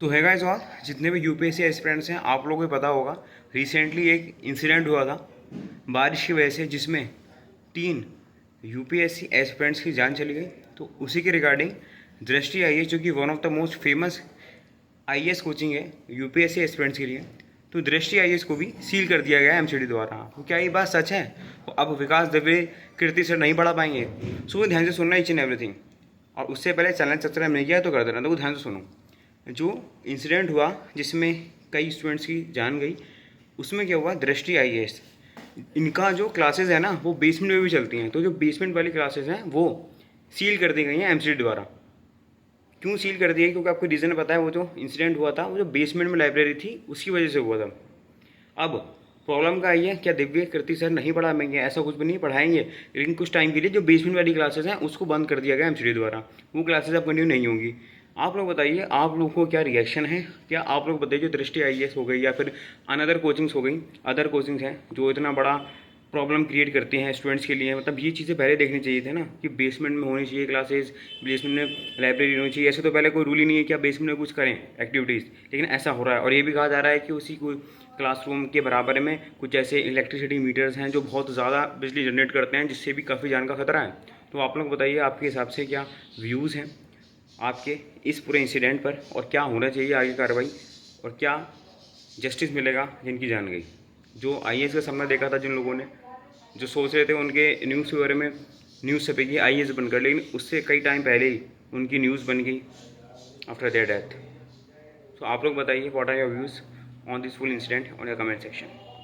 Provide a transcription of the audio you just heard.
तो है गाइस, और जितने भी यूपीएससी एस्पिरेंट्स हैं आप लोगों को पता होगा, रिसेंटली एक इंसिडेंट हुआ था बारिश की वजह से, जिसमें 3 यूपीएससी एस्पिरेंट्स की जान चली गई। तो उसी के रिगार्डिंग दृष्टि आईएएस, जो कि one of the most famous IAS coaching है यूपीएससी एस्पिरेंट्स के लिए, तो दृष्टि आईएएस को भी सील कर दिया गया है एमसीडी द्वारा। तो क्या ये बात सच है? तो अब विकास दुबे कीर्ति सर नहीं पढ़ा पाएंगे? सो ध्यान से सुनना ईच एंड एवरीथिंग। और उससे पहले चैनल सब्सक्राइब नहीं किया तो कर देना। तो ध्यान से सुनो। जो इंसिडेंट हुआ जिसमें कई स्टूडेंट्स की जान गई, उसमें क्या हुआ, दृष्टि आईएएस, इनका जो क्लासेस है ना वो बेसमेंट में भी चलती हैं। तो जो बेसमेंट वाली क्लासेस हैं वो सील कर दी गई हैं एमसीडी द्वारा। क्यों सील कर दिया? क्योंकि आपको रीज़न पता है, वो जो इंसिडेंट हुआ था वो जो बेसमेंट में लाइब्रेरी थी उसकी वजह से हुआ था। अब प्रॉब्लम का आई है, क्या दिव्य कीर्ति सर नहीं पढ़ा पाएंगे? ऐसा कुछ भी नहीं, पढ़ाएंगे, लेकिन कुछ टाइम के लिए जो बेसमेंट वाली क्लासेस हैं उसको बंद कर दिया गया एमसीडी द्वारा। वो क्लासेस अब कंटिन्यू नहीं होंगी। आप लोग बताइए, आप लोगों को क्या रिएक्शन है? क्या आप लोग बताइए, जो दृष्टि आईएएस हो गई या फिर अनदर कोचिंग्स हो गई, अदर कोचिंग्स हैं जो इतना बड़ा प्रॉब्लम क्रिएट करती हैं स्टूडेंट्स के लिए, मतलब ये चीज़ें पहले देखनी चाहिए थी ना कि बेसमेंट में होनी चाहिए क्लासेस, बेसमेंट में लाइब्रेरी होनी चाहिए। ऐसे तो पहले कोई रूल ही नहीं है कि आप बेसमेंट में कुछ करें एक्टिविटीज़, लेकिन ऐसा हो रहा है। और ये भी कहा जा रहा है कि उसी को क्लासरूम के बराबर में कुछ ऐसे इलेक्ट्रिसिटी मीटर्स हैं जो बहुत ज़्यादा बिजली जनरेट करते हैं, जिससे भी काफ़ी जान का खतरा है। तो आप लोग बताइए, आपके हिसाब से क्या व्यूज़ हैं आपके इस पूरे इंसिडेंट पर, और क्या होना चाहिए आगे कार्रवाई, और क्या जस्टिस मिलेगा जिनकी जान गई? जो आईएएस का सपना देखा था जिन लोगों ने, जो सोच रहे थे उनके न्यूज़ पेपर में न्यूज़ छपेगी आईएएस बनकर, लेकिन उससे कई टाइम पहले ही उनकी न्यूज़ बन गई आफ्टर देयर डेथ। तो आप लोग बताइए, what are your views on this full incident on your comment section.